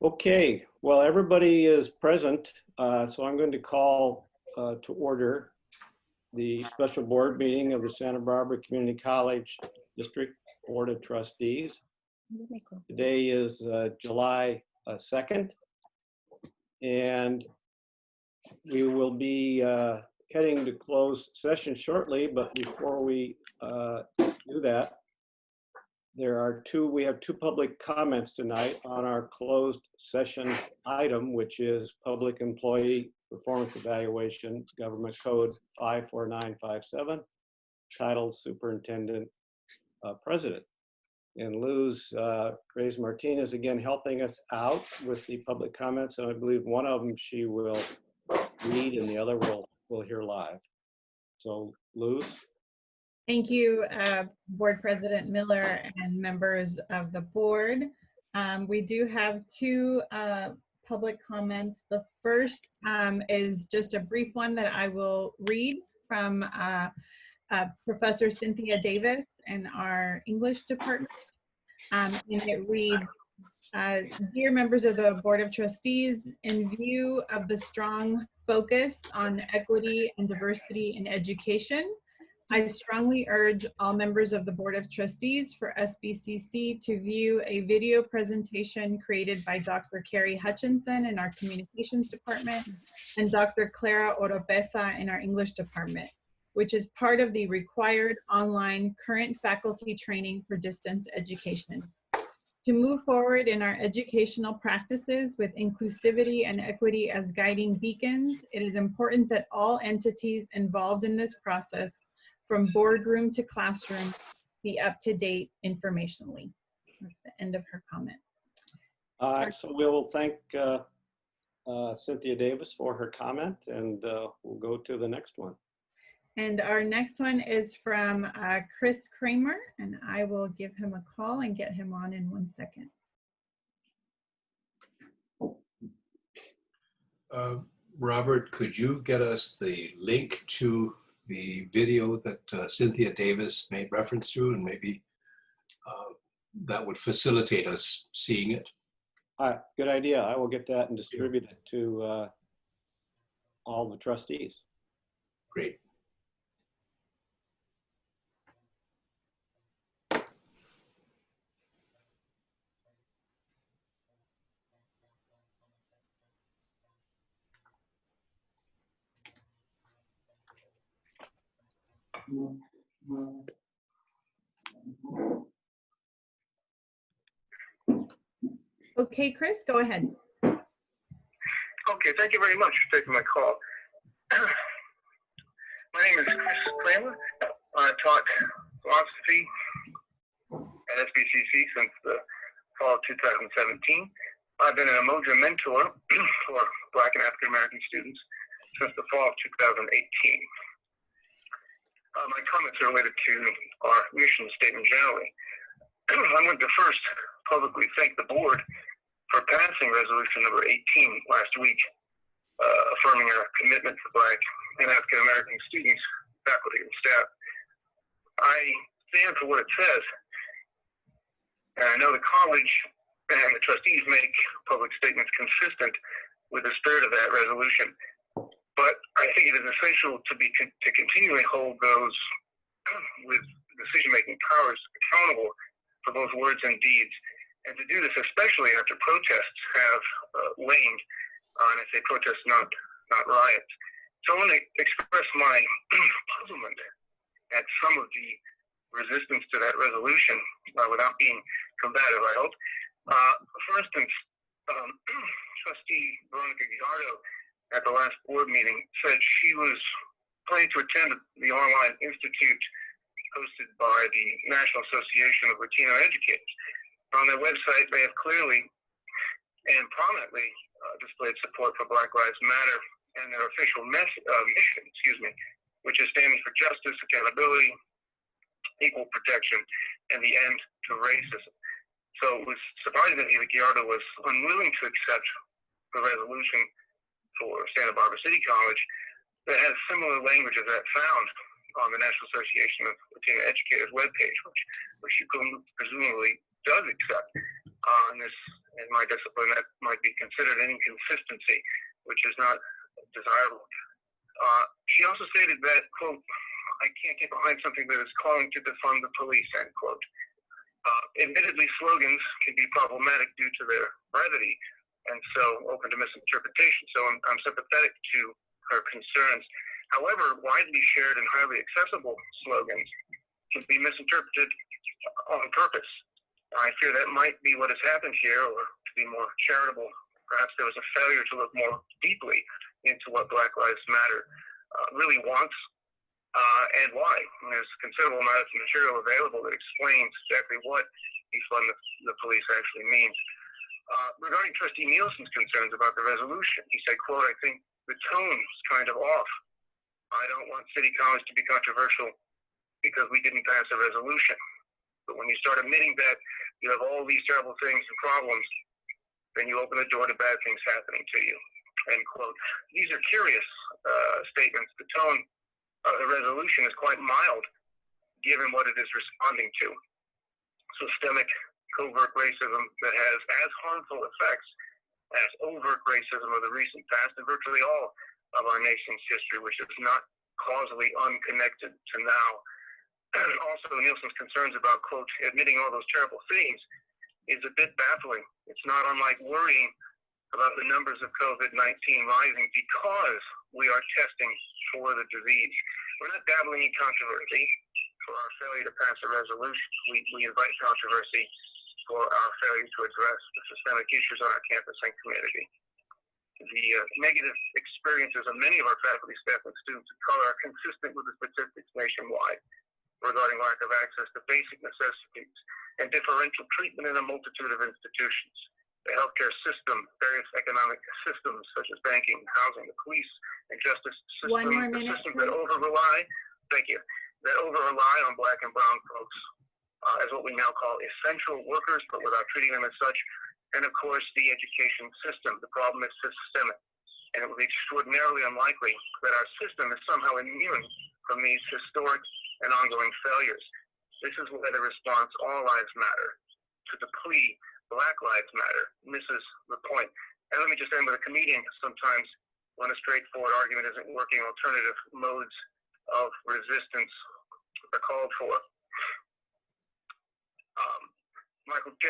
Okay, well, everybody is present, so I'm going to call to order the special board meeting of the Santa Barbara Community College District Board of Trustees. Today is July 2nd, and we will be heading to closed session shortly, but before we do that, we have two public comments tonight on our closed session item, which is Public Employee Performance Evaluation, Government Code 54957, titled Superintendent President. And Luz Reyes-Martinez again helping us out with the public comments, and I believe one of them she will read and the other we'll hear live. So Luz. Thank you, Board President Miller and members of the board. We do have two public comments. The first is just a brief one that I will read from Professor Cynthia Davis in our English department. And it reads, dear members of the Board of Trustees, in view of the strong focus on equity and diversity in education, I strongly urge all members of the Board of Trustees for SBCC to view a video presentation created by Dr. Carrie Hutchinson in our Communications Department and Dr. Clara Oropesa in our English Department, which is part of the required online current faculty training for distance education. To move forward in our educational practices with inclusivity and equity as guiding beacons, it is important that all entities involved in this process, from boardroom to classroom, be up to date informationally. That's the end of her comment. So we will thank Cynthia Davis for her comment, and we'll go to the next one. And our next one is from Chris Kramer, and I will give him a call and get him on in 1 second. Robert, could you get us the link to the video that Cynthia Davis made reference to, and maybe that would facilitate us seeing it? Good idea. I will get that and distribute it to all the trustees. Great. Okay, Chris, go ahead. Okay, thank you very much for taking my call. My name is Chris Kramer. I taught philosophy at SBCC since the fall of 2017. I've been an Umoja mentor for Black and African American students since the fall of 2018. My comments are related to our mission statement generally. I want to first publicly thank the board for passing resolution number 18 last week, affirming our commitment to Black and African American students, faculty, and staff. I stand for what it says, and I know the college and the trustees make public statements consistent with the spirit of that resolution. But I think it is essential to continually hold those with decision-making powers accountable for both words and deeds, and to do this especially after protests have waned, and I say protests, not riots. So I want to express my puzzlement at some of the resistance to that resolution without being combative, I hope. For instance, Trustee Veronica Guijardo at the last board meeting said she was planning to attend the online institute hosted by the National Association of Latino Educators. On their website, they have clearly and prominently displayed support for Black Lives Matter and their official mission, which is standing for justice, accountability, equal protection, and the end to racism. So it was surprising that Guijardo was unwilling to accept the resolution for Santa Barbara City College that has similar language as that found on the National Association of Latino Educators webpage, which you presumably does accept. And this in my discipline, that might be considered an inconsistency, which is not desirable. She also stated that, quote, I can't get behind something that is calling to defund the police, end quote. Admittedly, slogans can be problematic due to their brevity and so open to misinterpretation. So I'm sympathetic to her concerns. However, widely shared and highly accessible slogans can be misinterpreted on purpose. I fear that might be what has happened here, or to be more charitable, perhaps there was a failure to look more deeply into what Black Lives Matter really wants and why. And there's a considerable amount of material available that explains exactly what defund the police actually means. Regarding Trustee Nielsen's concerns about the resolution, he said, quote, I think the tone's kind of off. I don't want City College to be controversial because we didn't pass a resolution. But when you start admitting that you have all these terrible things and problems, then you open the door to bad things happening to you, end quote. These are curious statements. The tone of the resolution is quite mild, given what it is responding to. Systemic, covert racism that has as harmful effects as overt racism of the recent past and virtually all of our nation's history, which is not causally unconnected to now. Also, Nielsen's concerns about, quote, admitting all those terrible things is a bit baffling. It's not unlike worrying about the numbers of COVID-19 rising because we are testing for the disease. We're not dabbling in controversy for our failure to pass a resolution. We invite controversy for our failure to address the systemic issues on our campus and community. The negative experiences of many of our faculty, staff, and students of color are consistent with the statistics nationwide regarding lack of access to basic necessities and differential treatment in a multitude of institutions. The healthcare system, various economic systems such as banking, housing, the police, and justice system, One more minute, systems that over-rely, that over-rely on Black and brown folks as what we now call essential workers, but without treating them as such. And of course, the education system. The problem is systemic, and it would be extraordinarily unlikely that our system is somehow immune from these historic and ongoing failures. This is where the response, all lives matter, to the plea, Black Lives Matter, misses the point. And let me just end with a comedian. Sometimes when a straightforward argument isn't working, alternative modes of resistance are called for. Michael J.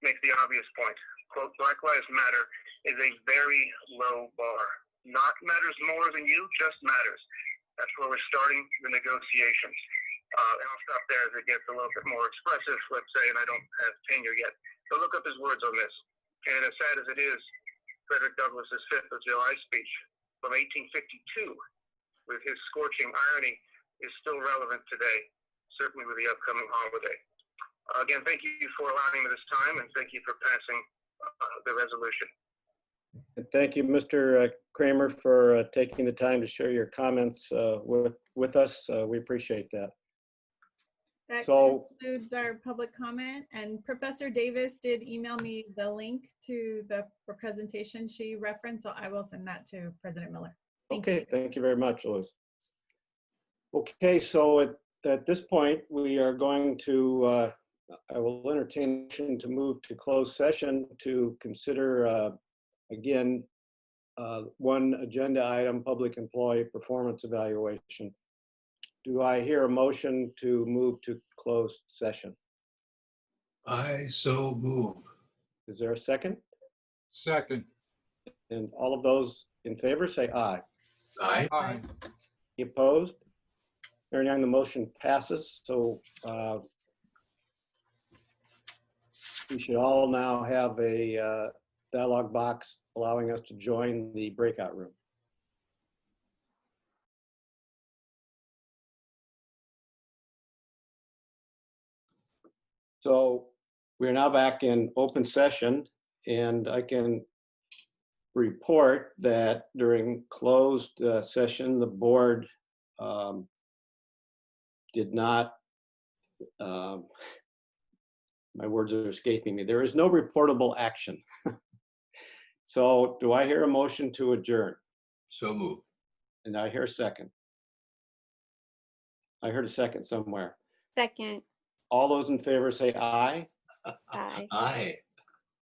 makes the obvious point, quote, Black Lives Matter is a very low bar. Not matters more than you, just matters. That's where we're starting the negotiations. And I'll stop there as it gets a little bit more expressive, let's say, and I don't have tenure yet. So look up his words on this. And as sad as it is, Frederick Douglass's 5th of July speech from 1852, with his scorching irony, is still relevant today, certainly with the upcoming holiday. Again, thank you for allowing me this time, and thank you for passing the resolution. And thank you, Mr. Kramer, for taking the time to share your comments with us. We appreciate that. That So- concludes our public comment, and Professor Davis did email me the link to the presentation she referenced, so I will send that to President Miller. Okay, thank you very much, Liz. Okay, so at this point, we are going to, I will entertain a motion to move to closed session to consider, again, one agenda item, public employee performance evaluation. Do I hear a motion to move to closed session? I so move. Is there a second? Second. And all of those in favor say aye. Aye. Aye. Any opposed? Hearing none, the motion passes. So we should all now have a dialog box allowing us to join the breakout room. So we're now back in open session, and I can report that during closed session, the board did not, my words are escaping me. There is no reportable action. So do I hear a motion to adjourn? So move. And I hear a second. I heard a second somewhere. Second. All those in favor say aye. Aye. Aye.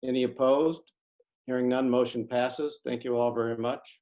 Any opposed? Hearing none, motion passes. Thank you all very much.